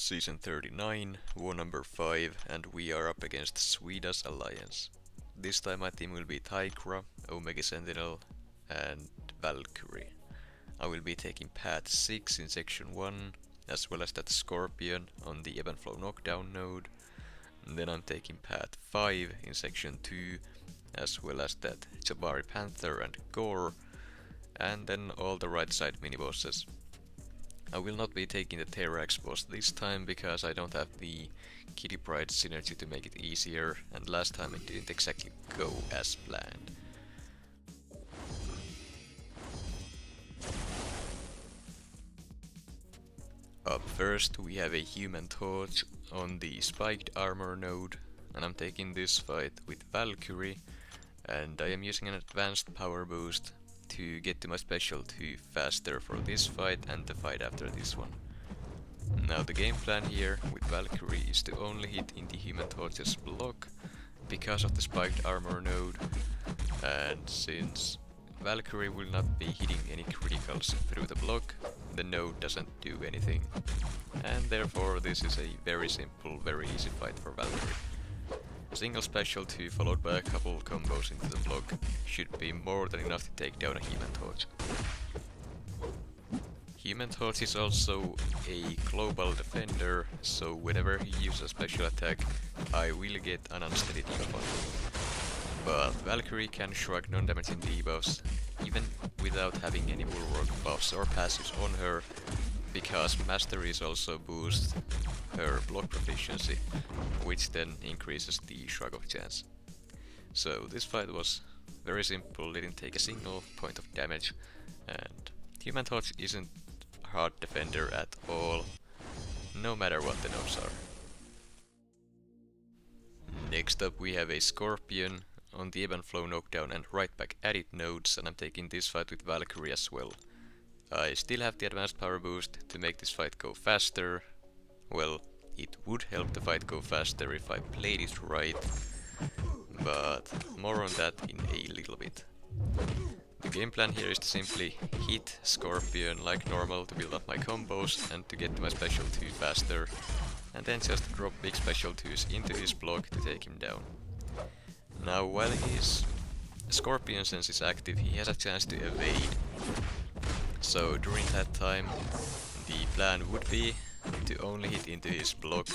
Season 39, War number 5, and we are up against Swedish Alliance. This time my team will be Tigra, Omega Sentinel, and Valkyrie. I will be taking path 6 in section 1, as well as that Scorpion on the Ebb and Flow knockdown node. And then I'm taking path 5 in section 2, as well as that Jabari Panther and Gorr, and then all the right side mini-bosses. I will not be taking the T-Rex boss this time because I don't have the Kitty Pryde synergy to make it easier, and last time it didn't exactly go as planned. Up first we have a Human Torch on the Spiked Armor node, and I'm taking this fight with Valkyrie, and I am using an advanced power boost to get to my special 2 faster for this fight and the fight after this one. Now the game plan here with Valkyrie is to only hit in the Human Torch's block because of the Spiked Armor node, and since Valkyrie will not be hitting any criticals through the block, the node doesn't do anything, and therefore this is a very simple, very easy fight for Valkyrie. A single special 2 followed by a couple combos into the block should be more than enough to take down a Human Torch. Human Torch is also a global defender, so whenever he uses a special attack, I will get an unsteady debuff on him. But Valkyrie can shrug non-damaging debuffs even without having any bulwark buffs or passives on her, because Masteries also boost her block proficiency, which then increases the shrug of chance. So this fight was very simple, didn't take a single point of damage, and Human Torch isn't a hard defender at all, no matter what the nodes are. Next up we have a Scorpion on the Ebb and Flow knockdown and right back at it nodes, and I'm taking this fight with Valkyrie as well. I still have the advanced power boost to make this fight go faster. Well, it would help the fight go faster if I played it right, but more on that in a little bit. The game plan here is to simply hit Scorpion like normal to build up my combos and to get to my special 2 faster, and then just drop big special 2s into his block to take him down. Now while his Scorpion sense is active, he has a chance to evade. So during that time, the plan would be to only hit into his block,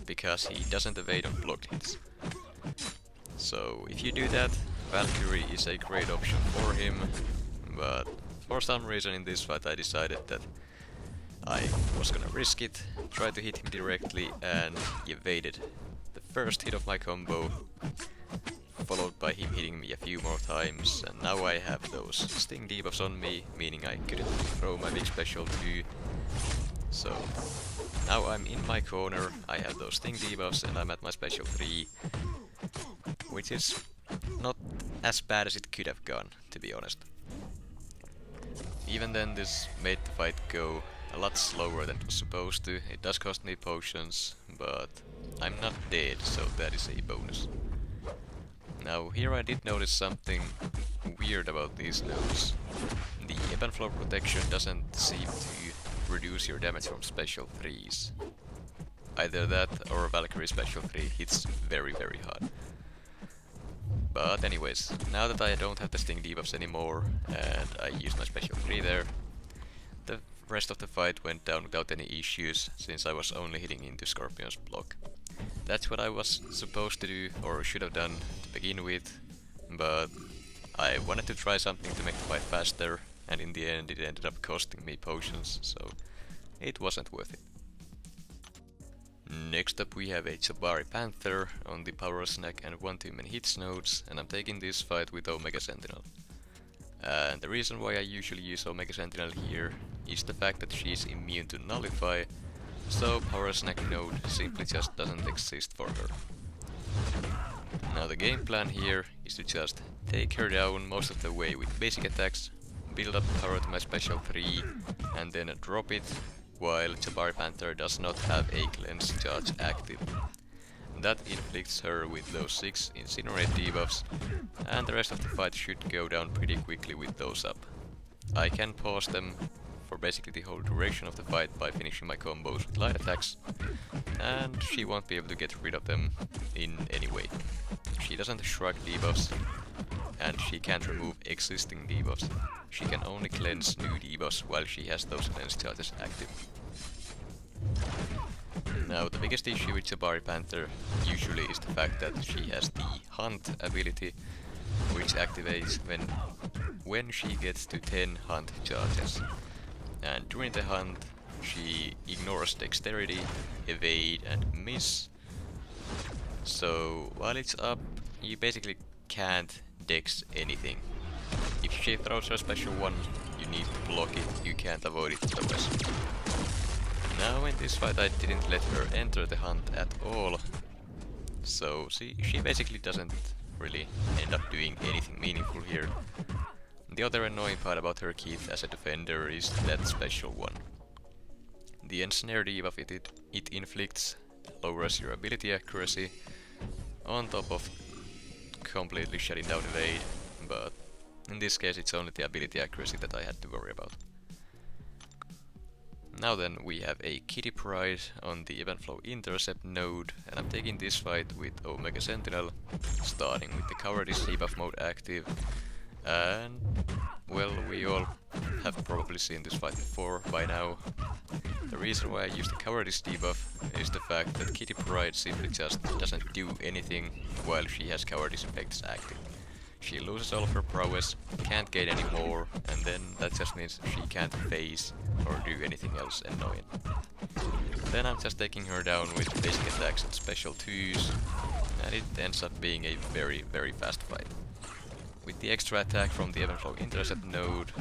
because he doesn't evade on blocked hits. So if you do that, Valkyrie is a great option for him, but for some reason in this fight I decided that I was gonna risk it, try to hit him directly, and he evaded the first hit of my combo, followed by him hitting me a few more times, and now I have those sting debuffs on me, meaning I couldn't throw my big special 2. So now I'm in my corner, I have those sting debuffs, and I'm at my special 3, which is not as bad as it could have gone, to be honest. Even then this made the fight go a lot slower than it was supposed to. It does cost me potions, but I'm not dead, so that is a bonus. Now here I did notice something weird about these nodes. The Ebb and Flow protection doesn't seem to reduce your damage from special 3s. Either that or Valkyrie special 3 hits very hard. But anyways, now that I don't have the sting debuffs anymore and I use my special 3 there, the rest of the fight went down without any issues, since I was only hitting into Scorpion's block. That's what I was supposed to do, or should have done to begin with, but I wanted to try something to make the fight faster, and in the end it ended up costing me potions, so it wasn't worth it. Next up we have a Jabari Panther on the Power Snack and 1 too many hits nodes, and I'm taking this fight with Omega Sentinel. And the reason why I usually use Omega Sentinel here is the fact that she's immune to Nullify, so Power Snack node simply just doesn't exist for her. Now the game plan here is to just take her down most of the way with basic attacks, build up power to my special 3, and then drop it, while Jabari Panther does not have a cleanse charge active. That inflicts her with those 6 incinerate debuffs, and the rest of the fight should go down pretty quickly with those up. I can pause them for basically the whole duration of the fight by finishing my combos with light attacks, and she won't be able to get rid of them in any way. She doesn't shrug debuffs, and she can't remove existing debuffs. She can only cleanse new debuffs while she has those cleanse charges active. Now, the biggest issue with Jabari Panther usually is the fact that she has the Hunt ability, which activates when she gets to 10 Hunt charges. And during the Hunt, she ignores Dexterity, Evade and Miss. So while it's up, you basically can't Dex anything. If she throws her special one, you need to block it, you can't avoid it otherwise. Now in this fight I didn't let her enter the Hunt at all, so she basically doesn't really end up doing anything meaningful here. The other annoying part about her kit as a defender is that special one. The ensnare debuff it inflicts lowers your ability accuracy, on top of completely shutting down evade, but in this case it's only the ability accuracy that I had to worry about. Now then, we have a Kitty Pryde on the event flow intercept node, and I'm taking this fight with Omega Sentinel, starting with the cowardice debuff mode active. And well, we all have probably seen this fight before by now. The reason why I use the cowardice debuff is the fact that Kitty Pryde simply just doesn't do anything while she has cowardice effects active. She loses all of her prowess, can't gain any more, and then that just means she can't phase or do anything else annoying. Then I'm just taking her down with basic attacks and special 2s, and it ends up being a very, very fast fight. With the extra attack from the event flow intercept node,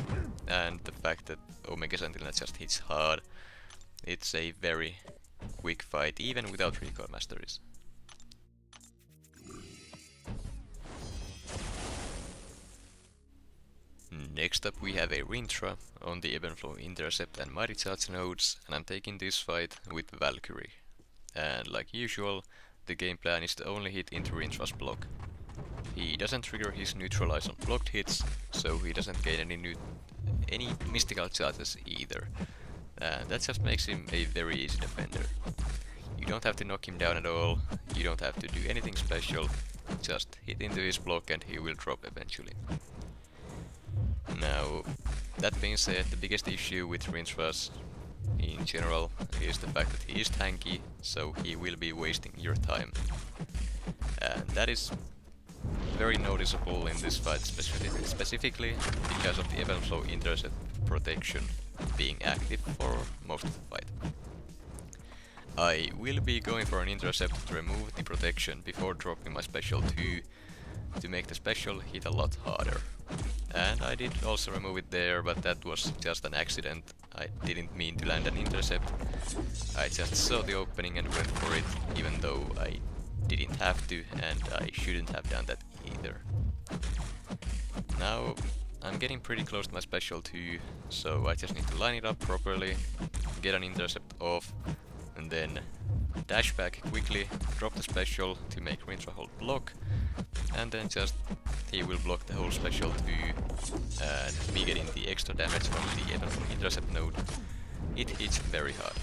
and the fact that Omega Sentinel just hits hard, it's a very quick fight, even without recoil masteries. Next up we have a Rintrah on the event flow intercept and mighty charge nodes, and I'm taking this fight with Valkyrie. And like usual, the game plan is to only hit into Rintrah's block. He doesn't trigger his neutralize on blocked hits, so he doesn't gain any mystical charges either. And that just makes him a very easy defender. You don't have to knock him down at all, you don't have to do anything special, just hit into his block and he will drop eventually. Now, that being said, the biggest issue with Rintrahs in general is the fact that he is tanky, so he will be wasting your time. And that is very noticeable in this fight, specifically because of the event flow intercept protection being active for most of the fight. I will be going for an intercept to remove the protection before dropping my special 2 to make the special hit a lot harder. And I did also remove it there, but that was just an accident. I didn't mean to land an intercept. I just saw the opening and went for it, even though I didn't have to, and I shouldn't have done that either. Now I'm getting pretty close to my special 2, so I just need to line it up properly, get an intercept off, and then dash back quickly, drop the special to make Rintrah hold block, and then just he will block the whole special 2, and me getting the extra damage from the intercept node, it hits very hard.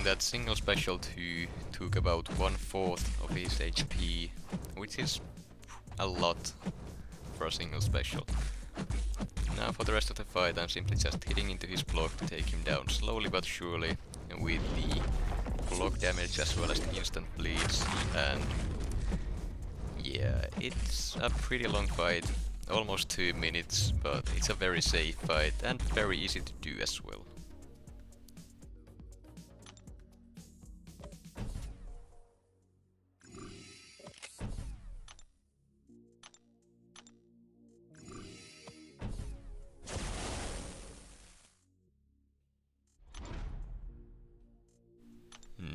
That single special 2 took about 1/4 of his HP, which is a lot for a single special. Now for the rest of the fight I'm simply just hitting into his block to take him down slowly but surely, with the block damage as well as the instant bleeds, and yeah, it's a pretty long fight, almost 2 minutes, but it's a very safe fight and very easy to do as well.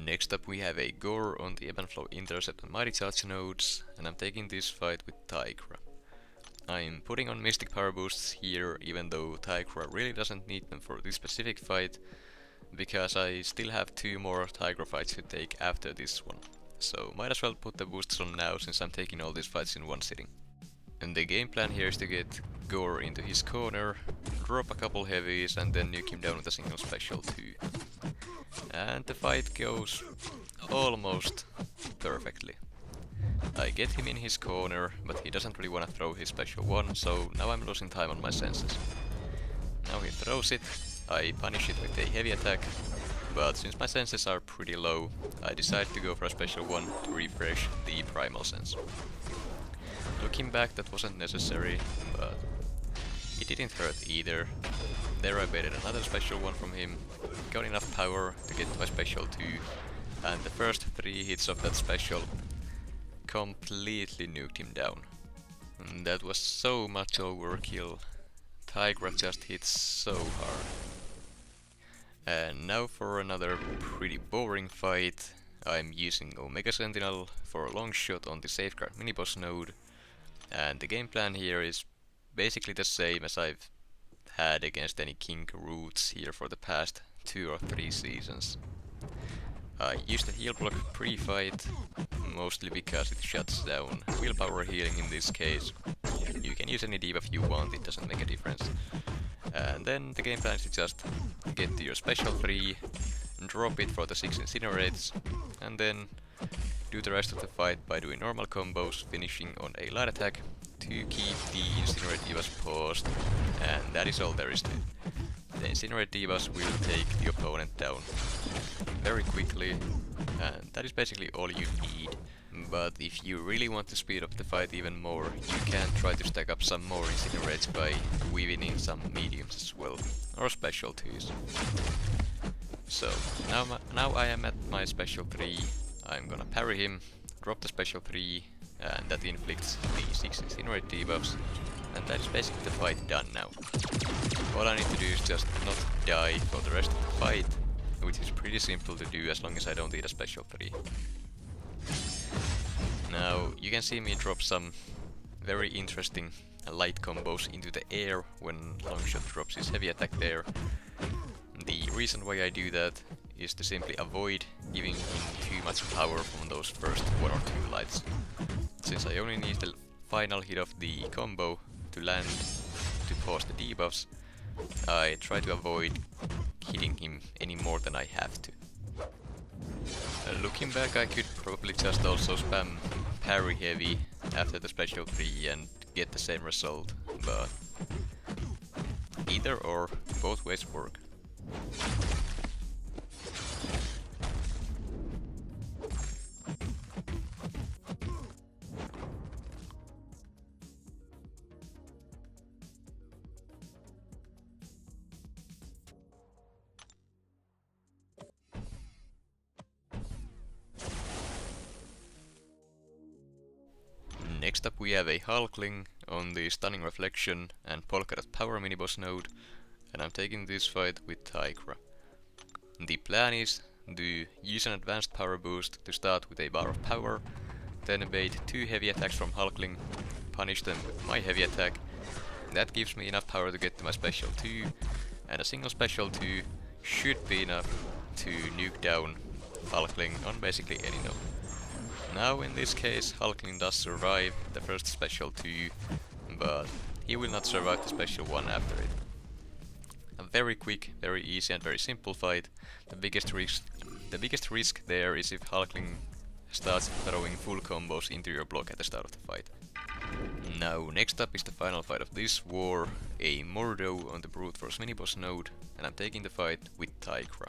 Next up we have a Gorr on the event flow intercept and mighty charge nodes, and I'm taking this fight with Tigra. I'm putting on mystic power boosts here, even though Tigra really doesn't need them for this specific fight, because I still have 2 more Tigra fights to take after this one. So might as well put the boosts on now, since I'm taking all these fights in one sitting. And the game plan here is to get Gorr into his corner, drop a couple heavies and then nuke him down with a single special too. And the fight goes almost perfectly. I get him in his corner, but he doesn't really want to throw his special one, so now I'm losing time on my senses. Now he throws it, I punish it with a heavy attack, but since my senses are pretty low, I decide to go for a special one to refresh the primal sense. Looking back, that wasn't necessary, but it didn't hurt either. There I baited another special one from him, got enough power to get to my special 2, and the first 3 hits of that special completely nuked him down. And that was so much overkill. Tigra just hits so hard. And now for another pretty boring fight. I'm using Omega Sentinel for a Longshot on the Safeguard miniboss node. And the game plan here is basically the same as I've had against any King Roots here for the past 2 or 3 seasons. I used the heal block pre-fight, mostly because it shuts down willpower healing in this case. You can use any debuff you want, it doesn't make a difference. And then the game plan is to just get to your special 3, drop it for the 6 incinerates, and then do the rest of the fight by doing normal combos, finishing on a light attack to keep the incinerate divas paused, and that is all there is to it. The incinerate divas will take the opponent down very quickly, and that is basically all you need. But if you really want to speed up the fight even more, you can try to stack up some more incinerates by weaving in some mediums as well, or special 2s. So, now I am at my special 3, I'm gonna parry him, drop the special 3, and that inflicts the 6 incinerate debuffs, and that is basically the fight done now. All I need to do is just not die for the rest of the fight, which is pretty simple to do as long as I don't eat a special 3. Now, you can see me drop some very interesting light combos into the air when Longshot drops his heavy attack there. The reason why I do that is to simply avoid giving him too much power from those first 1 or 2 lights. Since I only need the final hit of the combo to land to pause the debuffs, I try to avoid hitting him any more than I have to. Looking back, I could probably just also spam parry heavy after the special 3 and get the same result, but either or, both ways work. Next up we have a Hulkling on the Stunning Reflection and Polka Dot Power miniboss node, and I'm taking this fight with Tigra. The plan is to use an advanced power boost to start with a bar of power, then bait 2 heavy attacks from Hulkling, punish them with my heavy attack. That gives me enough power to get to my special 2, and a single special 2 should be enough to nuke down Hulkling on basically any node. Now in this case, Hulkling does survive the first special 2, but he will not survive the special 1 after it. A very quick, very easy and very simple fight. The biggest risk there is if Hulkling starts throwing full combos into your block at the start of the fight. Now next up is the final fight of this war, a Mordo on the Brute Force miniboss node, and I'm taking the fight with Tigra.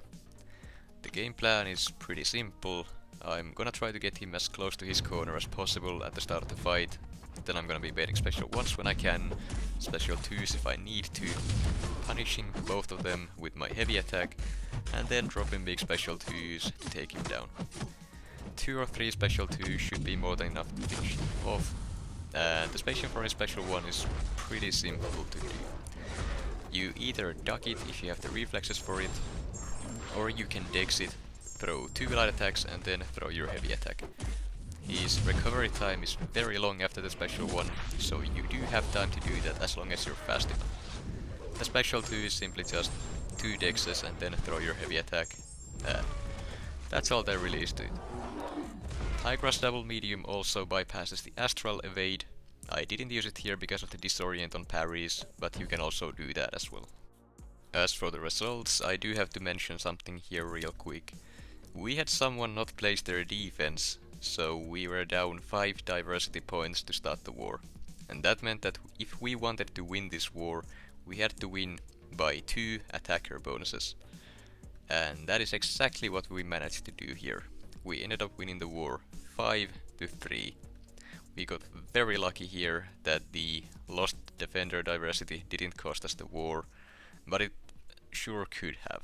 The game plan is pretty simple. I'm gonna try to get him as close to his corner as possible at the start of the fight. Then I'm gonna be baiting special 1s when I can, special 2s if I need to, punishing both of them with my heavy attack, and then dropping big special 2s to take him down. 2 or 3 special 2s should be more than enough to finish him off, and the spacing for a special 1 is pretty simple to do. You either duck it if you have the reflexes for it, or you can dex it, throw 2 light attacks and then throw your heavy attack. His recovery time is very long after the special 1, so you do have time to do that as long as you're fast enough. The special 2 is simply just 2 dexes and then throw your heavy attack. That's all there really is to it. Tigra's double medium also bypasses the astral evade, I didn't use it here because of the disorient on parries, but you can also do that as well. As for the results, I do have to mention something here real quick. We had someone not place their defense, so we were down 5 diversity points to start the war. And that meant that if we wanted to win this war, we had to win by 2 attacker bonuses. And that is exactly what we managed to do here. We ended up winning the war 5-3. We got very lucky here that the lost defender diversity didn't cost us the war, but it sure could have.